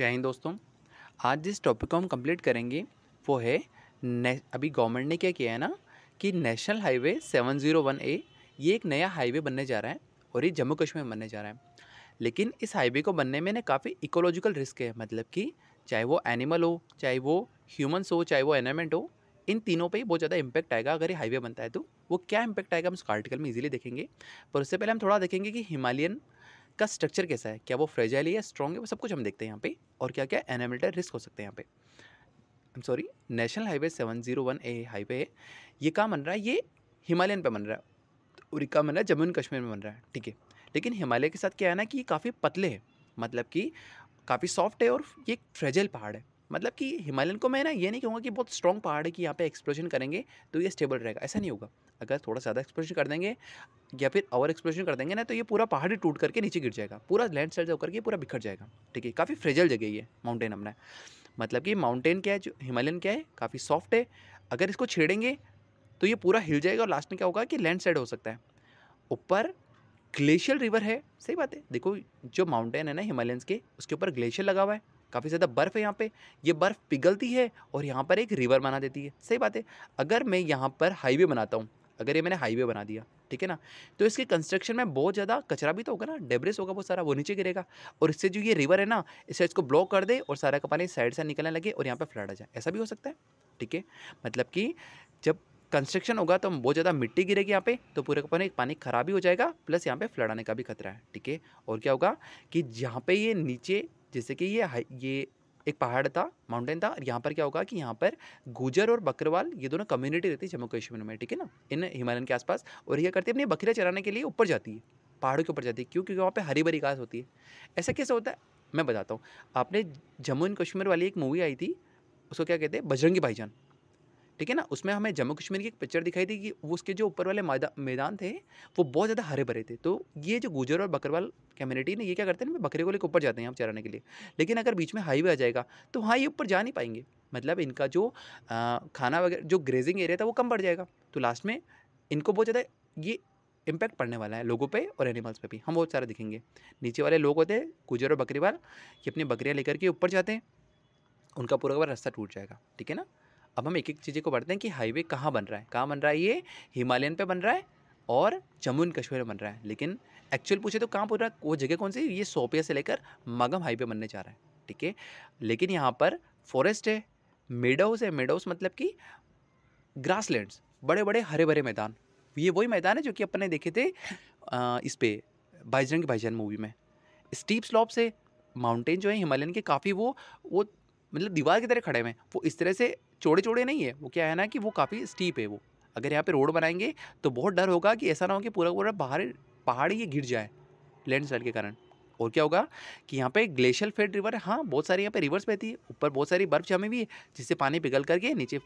जय हिंद दोस्तों। आज जिस टॉपिक को हम कंप्लीट करेंगे वो है अभी गवर्नमेंट ने क्या किया है ना कि नेशनल हाईवे 701A ये एक नया हाईवे बनने जा रहा है और ये जम्मू कश्मीर में बनने जा रहा है। लेकिन इस हाईवे को बनने में ना काफ़ी इकोलॉजिकल रिस्क है, मतलब कि चाहे वो एनिमल हो, चाहे वो ह्यूमंस हो, चाहे वो एनवायरमेंट हो, इन तीनों पे ही बहुत ज़्यादा इंपैक्ट आएगा अगर ये हाईवे बनता है। तो वो क्या इंपैक्ट आएगा हम इस आर्टिकल में इजीली देखेंगे। पर उससे पहले हम थोड़ा देखेंगे कि हिमालयन का स्ट्रक्चर कैसा है, क्या वो फ्रेजाइल है या स्ट्रॉन्ग है, वो सब कुछ हम देखते हैं यहाँ पे। और क्या क्या एनवायरमेंटल रिस्क हो सकते हैं यहाँ पे। I am sorry, national highway 701A highway है, ये कहाँ बन रहा है? ये हिमालयन पे बन रहा है और ये कहाँ बन रहा है? जम्मू एंड कश्मीर में बन रहा है, ठीक है। लेकिन हिमालय के साथ क्या है ना कि ये काफ़ी पतले हैं, मतलब कि काफ़ी सॉफ्ट है और ये एक फ्रेजाइल पहाड़ है। मतलब कि हिमालयन को मैं ना ये नहीं कहूँगा कि बहुत स्ट्रॉन्ग पहाड़ है कि यहाँ पे एक्सप्लोजन करेंगे तो ये स्टेबल रहेगा, ऐसा नहीं होगा। अगर थोड़ा ज़्यादा एक्सप्लोजन कर देंगे या फिर ओवर एक्सप्लोजन कर देंगे ना तो ये पूरा पहाड़ ही टूट करके नीचे गिर जाएगा, पूरा लैंड स्लाइड होकर के पूरा बिखर जाएगा, ठीक है। काफ़ी फ्रेजाइल जगह ये माउंटेन अपना है। मतलब कि माउंटेन क्या है, जो हिमालयन क्या है, काफ़ी सॉफ्ट है। अगर इसको छेड़ेंगे तो ये पूरा हिल जाएगा और लास्ट में क्या होगा कि लैंड स्लाइड हो सकता है। ऊपर ग्लेशियल रिवर है, सही बात है। देखो जो माउंटेन है ना हिमालयंस के, उसके ऊपर ग्लेशियर लगा हुआ है, काफ़ी ज़्यादा बर्फ़ है यहाँ पे। ये बर्फ़ पिघलती है और यहाँ पर एक रिवर बना देती है, सही बात है। अगर मैं यहाँ पर हाईवे बनाता हूँ, अगर ये मैंने हाईवे बना दिया, ठीक है ना, तो इसके कंस्ट्रक्शन में बहुत ज़्यादा कचरा भी तो होगा ना, डेब्रिस होगा बहुत सारा, वो नीचे गिरेगा। और इससे जो ये रिवर है ना, इससे इसको ब्लॉक कर दे और सारा का पानी साइड से निकलने लगे और यहाँ पर फ्लड आ जाए, ऐसा भी हो सकता है, ठीक है। मतलब कि जब कंस्ट्रक्शन होगा तो बहुत ज़्यादा मिट्टी गिरेगी यहाँ पे, तो पूरे का पानी खराब भी हो जाएगा, प्लस यहाँ पे फ्लड आने का भी खतरा है, ठीक है। और क्या होगा कि जहाँ पे ये नीचे, जैसे कि ये एक पहाड़ था, माउंटेन था, और यहाँ पर क्या होगा कि यहाँ पर गुजर और बकरवाल ये दोनों कम्युनिटी रहती है जम्मू कश्मीर में, ठीक है ना, इन हिमालयन के आसपास। और ये करती है अपनी बकरियाँ चराने के लिए ऊपर जाती है, पहाड़ों के ऊपर जाती है, क्योंकि वहाँ पे हरी भरी घास होती है। ऐसा कैसे होता है मैं बताता हूँ। आपने जम्मू एंड कश्मीर वाली एक मूवी आई थी, उसको क्या कहते हैं, बजरंगी भाईजान, ठीक है ना। उसमें हमें जम्मू कश्मीर की एक पिक्चर दिखाई थी कि वो उसके जो ऊपर वाले मैदान थे वो बहुत ज़्यादा हरे भरे थे। तो ये जो गुजर और बकरवाल कम्युनिटी ने ये क्या करते हैं ना, बकरे को लेकर ऊपर जाते हैं यहाँ चराने के लिए। लेकिन अगर बीच में हाईवे आ जाएगा तो हाँ ये ऊपर जा नहीं पाएंगे, मतलब इनका जो खाना वगैरह जो ग्रेजिंग एरिया था वो कम बढ़ जाएगा। तो लास्ट में इनको बहुत ज़्यादा ये इम्पैक्ट पड़ने वाला है लोगों पे और एनिमल्स पे भी। हम बहुत सारे दिखेंगे, नीचे वाले लोग होते हैं गुजर और बकरीवाल, ये अपनी बकरियाँ लेकर के ऊपर जाते हैं, उनका पूरा का पूरा रास्ता टूट जाएगा, ठीक है ना। अब हम एक एक चीज़ें को बढ़ते हैं कि हाईवे कहाँ बन रहा है, कहाँ बन रहा है। ये हिमालयन पे बन रहा है और जम्मू एंड कश्मीर में बन रहा है। लेकिन एक्चुअल पूछे तो कहाँ पूरा वो जगह कौन सी, ये सोपिया से लेकर मागम हाईवे बनने जा रहा है, ठीक है। लेकिन यहाँ पर फॉरेस्ट है, मेडोज है, मेडोज मतलब कि ग्रासलैंड्स, बड़े बड़े हरे भरे मैदान। ये वही मैदान है जो कि अपन ने देखे थे इस पे बाईजरंग भाईजान मूवी में। स्टीप स्लॉप से माउंटेन जो है हिमालयन के काफ़ी वो मतलब दीवार की तरह खड़े हुए हैं। वो इस तरह से चौड़े चौड़े नहीं है, वो क्या है ना कि वो काफ़ी स्टीप है। वो अगर यहाँ पे रोड बनाएंगे तो बहुत डर होगा कि ऐसा ना हो कि पूरा पूरा बाहर पहाड़ ही गिर जाए लैंडस्लाइड के कारण। और क्या होगा कि यहाँ पे ग्लेशियल फेड रिवर है, हाँ बहुत सारी यहाँ पे रिवर्स बहती है, ऊपर बहुत सारी बर्फ जमी हुई है जिससे पानी पिघल करके नीचे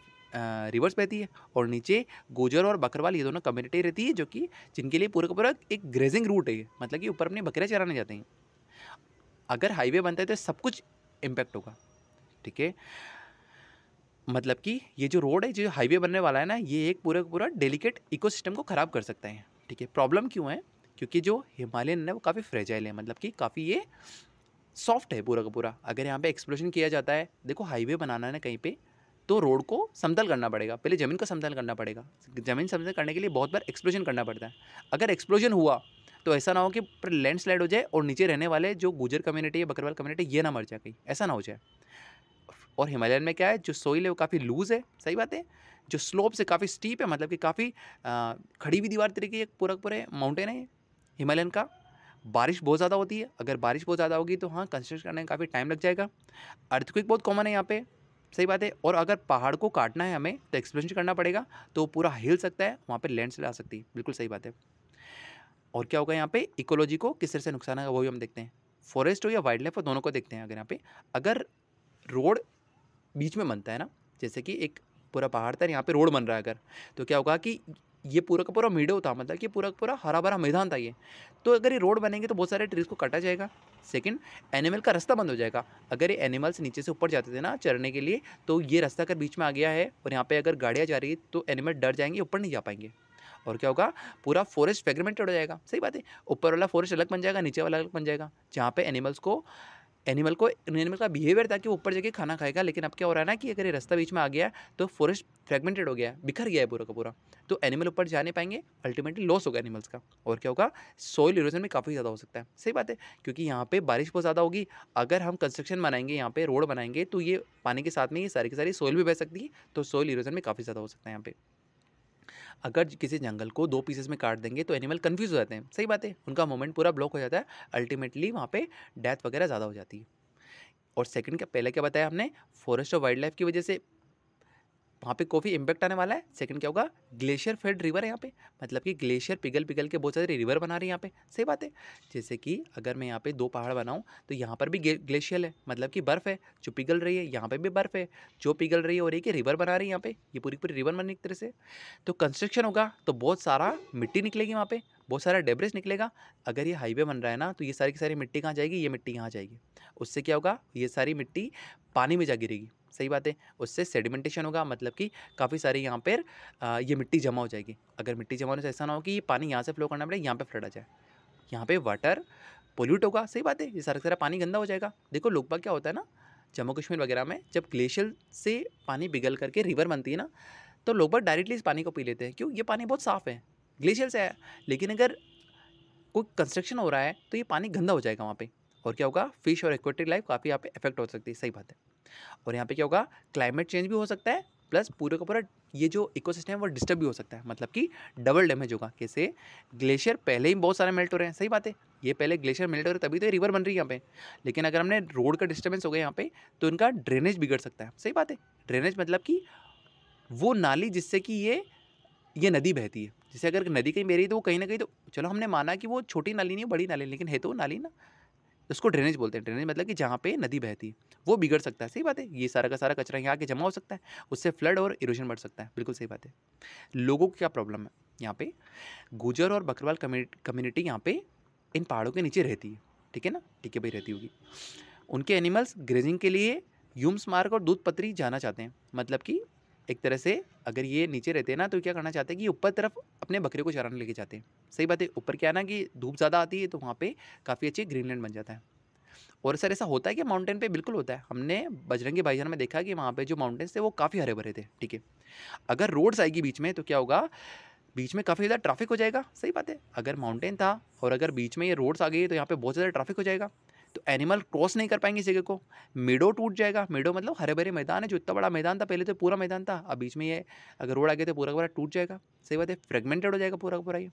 रिवर्स बहती है। और नीचे गुजर और बकरवाल ये दोनों कम्युनिटी रहती है जो कि जिनके लिए पूरा का पूरा एक ग्रेजिंग रूट है, मतलब कि ऊपर अपनी बकरियाँ चराने जाते हैं। अगर हाईवे बनता है तो सब कुछ इम्पैक्ट होगा, ठीक है। मतलब कि ये जो रोड है, जो हाईवे बनने वाला है ना, ये एक पूरा पूरा डेलिकेट इकोसिस्टम को ख़राब कर सकता है, ठीक है। प्रॉब्लम क्यों है? क्योंकि जो हिमालयन है वो काफ़ी फ्रेजाइल है, मतलब कि काफ़ी ये सॉफ्ट है पूरा का पूरा। अगर यहाँ पे एक्सप्लोजन किया जाता है, देखो हाईवे बनाना है ना कहीं पे, तो रोड को समतल करना पड़ेगा, पहले ज़मीन को समतल करना पड़ेगा। ज़मीन समतल करने के लिए बहुत बार एक्सप्लोजन करना पड़ता है। अगर एक्सप्लोजन हुआ तो ऐसा ना हो कि लैंडस्लाइड हो जाए और नीचे रहने वाले जो गुजर कम्युनिटी है, बकरवाल कम्युनिटी, ये ना मर जाए कहीं, ऐसा ना हो जाए। और हिमालयन में क्या है, जो सोइल है वो काफ़ी लूज़ है, सही बात है। जो स्लोप से काफ़ी स्टीप है, मतलब कि काफ़ी खड़ी हुई दीवार तरीके एक पूरा पूरे माउंटेन है हिमालयन का। बारिश बहुत ज़्यादा होती है, अगर बारिश बहुत ज़्यादा होगी तो हाँ कंस्ट्रक्शन करने में काफ़ी टाइम लग जाएगा। अर्थक्वेक बहुत कॉमन है यहाँ पे, सही बात है। और अगर पहाड़ को काटना है हमें तो एक्सप्लोजन करना पड़ेगा, तो पूरा हिल सकता है, वहाँ पे लैंडस्लाइड आ सकती है, बिल्कुल सही बात है। और क्या होगा यहाँ पे, इकोलॉजी को किस तरह से नुकसान होगा वो भी हम देखते हैं। फॉरेस्ट हो या वाइल्ड लाइफ हो, दोनों को देखते हैं। अगर यहाँ पे अगर रोड बीच में बनता है ना, जैसे कि एक पूरा पहाड़ था, यहाँ पे रोड बन रहा है अगर, तो क्या होगा कि ये पूरा का पूरा मीडो था, मतलब कि पूरा का पूरा हरा भरा मैदान था ये। तो अगर ये रोड बनेंगे तो बहुत सारे ट्रीज को काटा जाएगा। सेकंड, एनिमल का रास्ता बंद हो जाएगा। अगर ये एनिमल्स नीचे से ऊपर जाते थे ना चरने के लिए, तो ये रास्ता अगर बीच में आ गया है और यहाँ पे अगर गाड़ियाँ जा रही है तो एनिमल डर जाएंगे, ऊपर नहीं जा पाएंगे। और क्या होगा, पूरा फॉरेस्ट फ्रेगमेंटेड हो जाएगा, सही बात है। ऊपर वाला फॉरेस्ट अलग बन जाएगा, नीचे वाला अलग बन जाएगा, जहाँ पे एनिमल्स को एनिमल का बिहेवियर था कि वो ऊपर जाके खाना खाएगा, लेकिन अब क्या हो रहा है ना कि अगर ये रास्ता बीच में आ गया तो फॉरेस्ट फ्रेगमेंटेड हो गया है, बिखर गया है पूरा का पूरा, तो एनिमल ऊपर जा नहीं पाएंगे, अल्टीमेटली लॉस होगा एनिमल्स का। और क्या होगा, सॉइल इरोजन भी काफ़ी ज़्यादा हो सकता है। सही बात है, क्योंकि यहाँ पे बारिश बहुत ज़्यादा होगी, अगर हम कंस्ट्रक्शन बनाएंगे, यहाँ पे रोड बनाएंगे, तो ये पानी के साथ में ये सारी की सारी सॉइल भी बह सकती है, तो सॉइल इरोजन भी काफ़ी ज़्यादा हो सकता है यहाँ पे। अगर किसी जंगल को 2 पीसेस में काट देंगे तो एनिमल कंफ्यूज हो जाते हैं। सही बात है, उनका मूवमेंट पूरा ब्लॉक हो जाता है, अल्टीमेटली वहाँ पे डेथ वगैरह ज़्यादा हो जाती है। और सेकंड, क्या पहले क्या बताया हमने, फॉरेस्ट और वाइल्ड लाइफ की वजह से वहाँ पे काफ़ी इम्पैक्ट आने वाला है। सेकंड क्या होगा, ग्लेशियर फेड रिवर है यहाँ पे, मतलब कि ग्लेशियर पिघल पिघल के बहुत सारे रिवर बना रही है यहाँ पे। सही बात है, जैसे कि अगर मैं यहाँ पे 2 पहाड़ बनाऊँ तो यहाँ पर भी ग्लेशियर है, मतलब कि बर्फ़ है जो पिघल रही है, यहाँ पे भी बर्फ़ है जो पिघल रही है, और एक रिवर बना रही है यहाँ पे, ये पूरी पूरी रिवर बनी एक तरह से। तो कंस्ट्रक्शन होगा तो बहुत सारा मिट्टी निकलेगी वहाँ पे, बहुत सारा डेब्रिस निकलेगा। अगर ये हाईवे बन रहा है ना, तो ये सारी की सारी मिट्टी कहाँ जाएगी, ये मिट्टी यहाँ जाएगी। उससे क्या होगा, ये सारी मिट्टी पानी में जा गिरेगी। सही बात है, उससे सेडिमेंटेशन होगा, मतलब कि काफ़ी सारी यहाँ पर ये मिट्टी जमा हो जाएगी। अगर मिट्टी जमा होने से ऐसा ना हो कि ये पानी यहाँ से फ्लो करना पड़े, यहाँ पे फ्लड आ जाए, यहाँ पे वाटर पोल्यूट होगा। सही बात है, ये सारा सारा पानी गंदा हो जाएगा। देखो लोग बाग क्या होता है ना, जम्मू कश्मीर वगैरह में जब ग्लेशियर से पानी पिघल करके रिवर बनती है ना, तो लोग बाग डायरेक्टली इस पानी को पी लेते हैं। क्यों, ये पानी बहुत साफ़ है, ग्लेशियर से है। लेकिन अगर कोई कंस्ट्रक्शन हो रहा है तो ये पानी गंदा हो जाएगा वहाँ पे, और क्या होगा, फिश और एक्वेटिक लाइफ काफ़ी यहाँ पे इफेक्ट हो सकती है। सही बात है। और यहाँ पे क्या होगा, क्लाइमेट चेंज भी हो सकता है, प्लस पूरे का पूरा ये जो इकोसिस्टम है वो डिस्टर्ब भी हो सकता है, मतलब कि डबल डैमेज होगा। कैसे, ग्लेशियर पहले ही बहुत सारे मेल्ट हो रहे हैं। सही बात है, ये पहले ग्लेशियर मेल्ट हो रहे हैं तभी तो ये रिवर बन रही है यहाँ पे। लेकिन अगर हमने रोड का डिस्टर्बेंस हो गया यहाँ पे, तो इनका ड्रेनेज बिगड़ सकता है। सही बात है, ड्रेनेज मतलब कि वो नाली जिससे कि ये नदी बहती है। जैसे अगर नदी कहीं बह रही है तो वो कहीं ना कहीं, तो चलो हमने माना कि वो छोटी नाली नहीं है, बड़ी नाली, लेकिन है तो नाली ना, उसको ड्रेनेज बोलते हैं। ड्रेनेज मतलब कि जहाँ पे नदी बहती है वो बिगड़ सकता है। सही बात है, ये सारा का सारा कचरा यहाँ आके जमा हो सकता है, उससे फ्लड और इरोजन बढ़ सकता है। बिल्कुल सही बात है। लोगों को क्या प्रॉब्लम है यहाँ पे, गुजर और बकरवाल कम्युनिटी यहाँ पे इन पहाड़ों के नीचे रहती है। ठीक है ना, ठीक है भाई, रहती होगी। उनके एनिमल्स ग्रेजिंग के लिए यूम्स मार्ग और दूध पत्री जाना चाहते हैं, मतलब कि एक तरह से अगर ये नीचे रहते हैं ना, तो क्या करना चाहते हैं कि ऊपर तरफ अपने बकरे को चराने लेके जाते हैं। सही बात है, ऊपर क्या है ना कि धूप ज़्यादा आती है, तो वहाँ पे काफ़ी अच्छी ग्रीनलैंड बन जाता है। और सर ऐसा होता है कि माउंटेन पे, बिल्कुल होता है। हमने बजरंगी भाईजान में देखा कि वहाँ पे जो माउंटेन्स थे वो काफ़ी हरे भरे थे। ठीक है, अगर रोड्स आएगी बीच में तो क्या होगा, बीच में काफ़ी ज़्यादा ट्रैफिक हो जाएगा। सही बात है, अगर माउंटेन था और अगर बीच में ये रोड्स आ गई तो यहाँ पे बहुत ज़्यादा ट्रैफिक हो जाएगा, तो एनिमल क्रॉस नहीं कर पाएंगे इस जगह को। मेडो टूट जाएगा। मेडो मतलब हरे भरे मैदान है, जो इतना बड़ा मैदान था पहले, तो पूरा मैदान था, अब बीच में ये अगर रोड आ गया तो पूरा का पूरा टूट जाएगा। सही बात है, फ्रेगमेंटेड हो जाएगा पूरा का पूरा ये।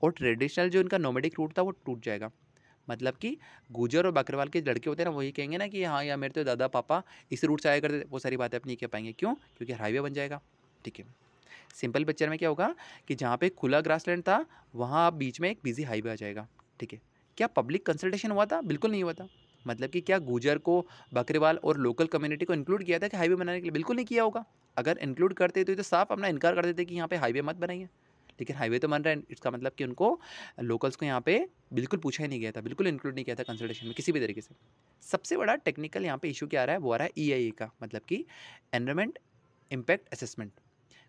और ट्रेडिशनल जो इनका नोमेडिक रूट था वो टूट जाएगा, मतलब कि गुजर और बकरवाल के लड़के होते हैं ना, वही कहेंगे ना कि हाँ यार मेरे तो दादा पापा इस रूट से आया करते थे, वो सारी बातें अपनी नहीं कह पाएंगे। क्यों, क्योंकि हाईवे बन जाएगा। ठीक है, सिंपल पिक्चर में क्या होगा कि जहाँ पे खुला ग्रासलैंड था वहाँ बीच में एक बिजी हाईवे आ जाएगा। ठीक है, क्या पब्लिक कंसल्टेशन हुआ था? बिल्कुल नहीं हुआ था। मतलब कि क्या गुजर को, बकरवाल और लोकल कम्युनिटी को इंक्लूड किया था कि हाईवे बनाने के लिए? बिल्कुल नहीं किया होगा। अगर इंक्लूड करते तो ये तो साफ अपना इनकार कर देते कि यहाँ पे हाईवे मत बनाइए, लेकिन हाईवे तो बन रहा है। इसका मतलब कि उनको, लोकल्स को यहाँ पे बिल्कुल पूछा ही नहीं गया था, बिल्कुल इंक्लूड नहीं किया था कंसल्टेशन में किसी भी तरीके से। सबसे बड़ा टेक्निकल यहाँ पे इशू क्या आ रहा है, वो आ रहा है EIA का, मतलब कि एनवायरमेंट इम्पैक्ट असेसमेंट।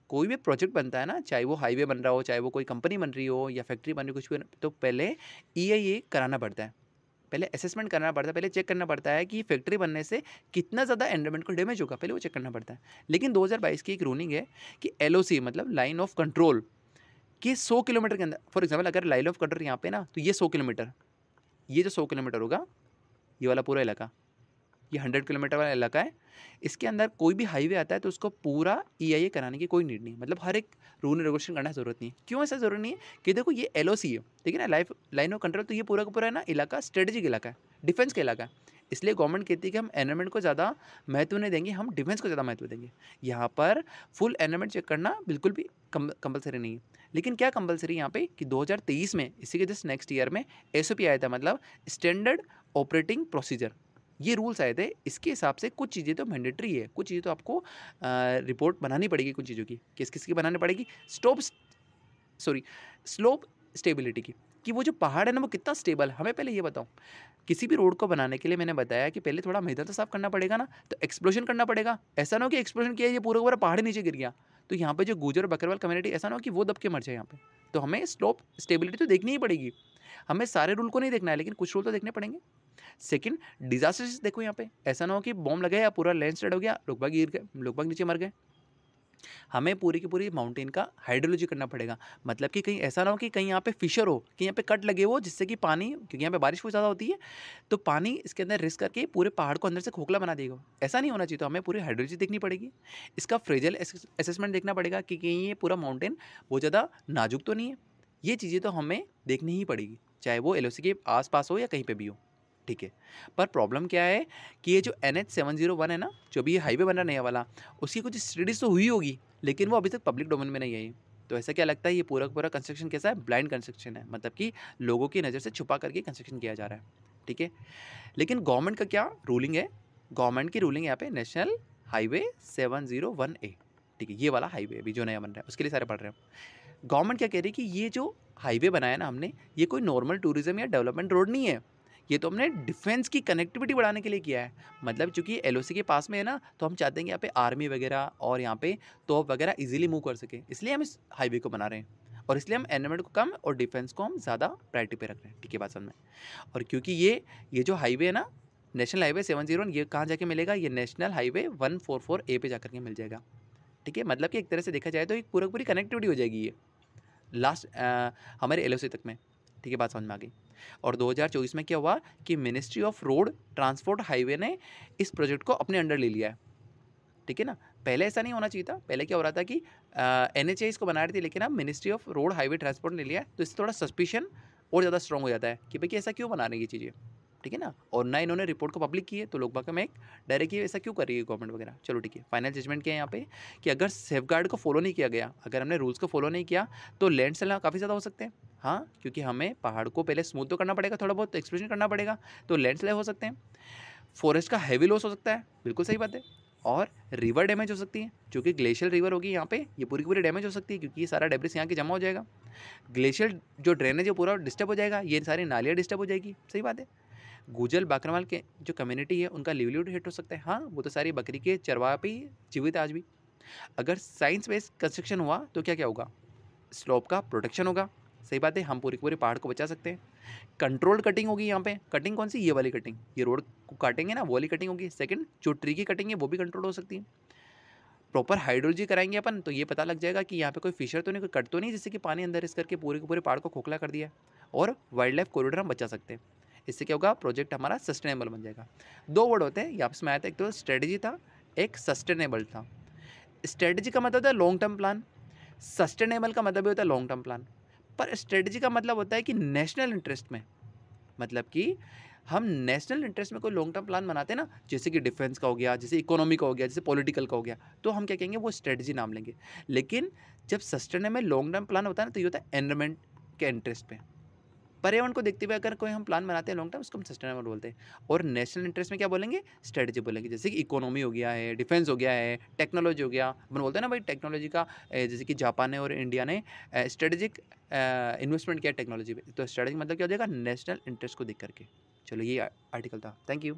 कोई भी प्रोजेक्ट बनता है ना, चाहे वो हाईवे बन रहा हो, चाहे वो कोई कंपनी बन रही हो या फैक्ट्री बन रही हो, कुछ भी, तो पहले EIA कराना पड़ता है, पहले असेसमेंट करना पड़ता है, पहले चेक करना पड़ता है कि फैक्ट्री बनने से कितना ज़्यादा एनवायरमेंट को डैमेज होगा, पहले वो चेक करना पड़ता है। लेकिन 2022 की एक रूलिंग है कि LOC मतलब लाइन ऑफ कंट्रोल कि 100 किलोमीटर के अंदर, फॉर एग्जाम्पल अगर लाइन ऑफ कंट्रोल यहाँ पे ना, तो ये 100 किलोमीटर, ये जो 100 किलोमीटर होगा, ये वाला पूरा इलाका, ये 100 किलोमीटर वाला इलाका है, इसके अंदर कोई भी हाईवे आता है तो उसको पूरा EIA कराने की कोई नीड नहीं, मतलब हर एक रूल रेगुलेशन करना ज़रूरत नहीं है। क्यों ऐसा ज़रूरी नहीं है कि देखो ये LOC है, ठीक है ना, लाइन ऑफ कंट्रोल, तो ये पूरा का पूरा है ना इलाका स्ट्रेटेजिक इलाका है, डिफेंस का इलाका है। इसलिए गवर्नमेंट कहती है कि हम एनवायरमेंट को ज़्यादा महत्व नहीं देंगे, हम डिफेंस को ज़्यादा महत्व देंगे। यहाँ पर फुल एनवायरमेंट चेक करना बिल्कुल भी कंपलसरी नहीं है। लेकिन क्या कंपलसरी यहाँ पे कि 2023 में, इसी के जस्ट नेक्स्ट ईयर में SOP आया था, मतलब स्टैंडर्ड ऑपरेटिंग प्रोसीजर, ये रूल्स आए थे। इसके हिसाब से कुछ चीज़ें तो मैंडेटरी है, कुछ चीज़ें तो आपको रिपोर्ट बनानी पड़ेगी, कुछ चीज़ों की। किस किस की बनानी पड़ेगी? स्लोप स्टेबिलिटी की, कि वो जो पहाड़ है ना वो कितना स्टेबल। हमें पहले ये बताओ, किसी भी रोड को बनाने के लिए मैंने बताया कि पहले थोड़ा मैदान तो साफ करना पड़ेगा ना, तो एक्सप्लोजन करना पड़ेगा। ऐसा ना हो कि एक्सप्लोजन किया ये पूरा पूरा पहाड़ नीचे गिर गया, तो यहाँ पे जो गुर्जर और बकरवाल कम्युनिटी ऐसा ना हो कि वो दब के मर जाए यहाँ पे। तो हमें स्लोप स्टेबिलिटी तो देखनी ही पड़ेगी। हमें सारे रूल को नहीं देखना है, लेकिन कुछ रूल तो देखने पड़ेंगे। सेकंड, डिजास्टर्स देखो यहाँ पे, ऐसा ना हो कि बॉम्ब लगे या पूरा लैंडस्लाइड हो गया, लोग बाग गिर गए, लोग बाग नीचे मर गए। हमें पूरी की पूरी माउंटेन का हाइड्रोलॉजी करना पड़ेगा। मतलब कि कहीं ऐसा ना हो कि कहीं यहाँ पे फिशर हो, कि यहाँ पे कट लगे हो, जिससे कि पानी, क्योंकि यहाँ पे बारिश बहुत ज़्यादा होती है, तो पानी इसके अंदर रिस्क करके पूरे पहाड़ को अंदर से खोखला बना देगा। ऐसा नहीं होना चाहिए। तो हमें पूरी हाइड्रोलॉजी देखनी पड़ेगी। इसका फ्रेजल असेसमेंट देखना पड़ेगा कि कहीं ये पूरा माउंटेन बहुत ज़्यादा नाजुक तो नहीं है। ये चीज़ें तो हमें देखनी ही पड़ेगी, चाहे वो LOC के आसपास हो या कहीं पे भी हो, ठीक है। पर प्रॉब्लम क्या है कि ये जो NH701 है ना, जो भी ये हाईवे बन रहा नया वाला, उसकी कुछ स्टडीज तो हुई होगी, लेकिन वो अभी तक पब्लिक डोमेन में नहीं आई। तो ऐसा क्या लगता है, ये पूरा का पूरा कंस्ट्रक्शन कैसा है, ब्लाइंड कंस्ट्रक्शन है। मतलब कि लोगों की नज़र से छुपा करके कंस्ट्रक्शन किया जा रहा है, ठीक है। लेकिन गवर्नमेंट का क्या रूलिंग है, गवर्नमेंट की रूलिंग यहाँ पे नेशनल हाईवे 701A, ठीक है, ये वाला हाईवे अभी जो नया बन रहा है, उसके लिए सारे पढ़ रहे हो। गवर्नमेंट क्या कह रही है कि ये जो हाईवे बनाया ना हमने, ये कोई नॉर्मल टूरिज्म या डेवलपमेंट रोड नहीं है, ये तो हमने डिफेंस की कनेक्टिविटी बढ़ाने के लिए किया है। मतलब चूंकि LOC के पास में है ना, तो हम चाहते हैं कि यहाँ पे आर्मी वगैरह और यहाँ पे तोप वगैरह इजीली मूव कर सके, इसलिए हम इस हाईवे को बना रहे हैं। और इसलिए हम एनवायरमेंट को कम और डिफेंस को हम ज़्यादा प्रायोरिटी पे रख रहे हैं, ठीक है बात समझ में। और क्योंकि ये जो हाईवे है ना, नेशनल हाईवे 701, ये कहाँ जाके मिलेगा, ये नेशनल हाईवे 144A पे जाकर के मिल जाएगा, ठीक है। मतलब कि एक तरह से देखा जाए तो एक पूरी कनेक्टिविटी हो जाएगी ये लास्ट हमारे LOC तक में, ठीक है बात समझ में आ गई। और 2024 में क्या हुआ कि ministry of road transport highway ने इस प्रोजेक्ट को अपने अंडर ले लिया है, ठीक है ना। पहले ऐसा नहीं होना चाहिए था। पहले क्या हो रहा था कि NHA इसको बना रही थी, लेकिन अब ministry of road highway transport ने लिया है, तो इससे थोड़ा सस्पिशन और ज़्यादा स्ट्रॉन्ग हो जाता है कि भाई कि ऐसा क्यों बना रही है ये चीज़ें, ठीक है ना। और ना इन्होंने रिपोर्ट को पब्लिक की है, तो लोग बाग में एक डायरेक्ट ये ऐसा क्यों कर रही है गवर्नमेंट वगैरह। चलो ठीक है, फाइनल जजमेंट क्या है यहाँ पे कि अगर सेफगार्ड को फॉलो नहीं किया गया, अगर हमने रूल्स को फॉलो नहीं किया, तो लैंडस्लाइड काफ़ी ज़्यादा हो सकते हैं। हाँ, क्योंकि हमें पहाड़ को पहले स्मूथ तो करना पड़ेगा, थोड़ा बहुत एक्सप्लोरेशन करना पड़ेगा, तो लैंडस्लाइड हो सकते हैं। फॉरेस्ट का हैवी लॉस हो सकता है, बिल्कुल सही बात है। और रिवर डैमेज हो सकती है, क्योंकि ग्लेशियल रिवर होगी यहाँ पे, ये पूरी की पूरी डैमेज हो सकती है, क्योंकि ये सारा डेब्रिस यहाँ के जमा हो जाएगा। ग्लेशियल जो ड्रेनेज है पूरा डिस्टर्ब हो जाएगा, ये सारी नालियाँ डिस्टर्ब हो जाएगी, सही बात है। गुजल बाकरवाल के जो कम्युनिटी है, उनका लिवलीहुड हिट हो सकता है। हाँ, वो तो सारी बकरी के चरवाहा पे ही जीवित है आज भी। अगर साइंस बेस्ड कंस्ट्रक्शन हुआ तो क्या क्या होगा, स्लोप का प्रोटेक्शन होगा, सही बात है, हम पूरी पूरे पहाड़ को बचा सकते हैं। कंट्रोल्ड कटिंग होगी यहाँ पे। कटिंग कौन सी, ये वाली कटिंग, ये रोड को काटेंगे ना, वो वाली कटिंग होगी। सेकंड, जो ट्री की कटिंग है वो भी कंट्रोल हो सकती है। प्रॉपर हाइड्रोलॉजी कराएंगे अपन, तो ये पता लग जाएगा कि यहाँ पे कोई फिशर तो नहीं, कोई कट तो नहीं, जिससे कि पानी अंदर इस करके पूरे के पूरे पहाड़ को खोखला कर दिया। और वाइल्ड लाइफ कॉरिडोर हम बचा सकते हैं। इससे क्या होगा, प्रोजेक्ट हमारा सस्टेनेबल बन जाएगा। दो वर्ड होते हैं यहाँ पे आया था, एक तो स्ट्रेटेजी था, एक सस्टेनेबल था। स्ट्रेटेजी का मतलब होता है लॉन्ग टर्म प्लान, सस्टेनेबल का मतलब भी होता है लॉन्ग टर्म प्लान। पर स्ट्रेटेजी का मतलब होता है कि नेशनल इंटरेस्ट में, मतलब कि हम नेशनल इंटरेस्ट में कोई लॉन्ग टर्म प्लान बनाते हैं ना, जैसे कि डिफेंस का हो गया, जैसे इकोनॉमी का हो गया, जैसे पॉलिटिकल का हो गया, तो हम क्या कहेंगे, वो स्ट्रेटेजी नाम लेंगे। लेकिन जब सस्टेनेबल लॉन्ग टर्म प्लान होता है ना, तो ये होता है एनवायरमेंट के इंटरेस्ट पे, पर्यावरण को देखते हुए अगर कोई हम प्लान बनाते हैं लॉन्ग टर्म, उसको हम सस्टेनेबल बोलते हैं। और नेशनल इंटरेस्ट में क्या बोलेंगे, स्ट्रेटेजी बोलेंगे। जैसे कि इकोनॉमी हो गया है, डिफेंस हो गया है, टेक्नोलॉजी हो गया, अपन बोलते हैं ना भाई टेक्नोलॉजी का, जैसे कि जापान ने और इंडिया ने स्ट्रेटेजिक इन्वेस्टमेंट किया टेक्नोलॉजी पे, तो स्ट्रेटेजिक मतलब क्या हो जाएगा, नेशनल इंटरेस्ट को देख करके। चलो ये आर्टिकल था, थैंक यू।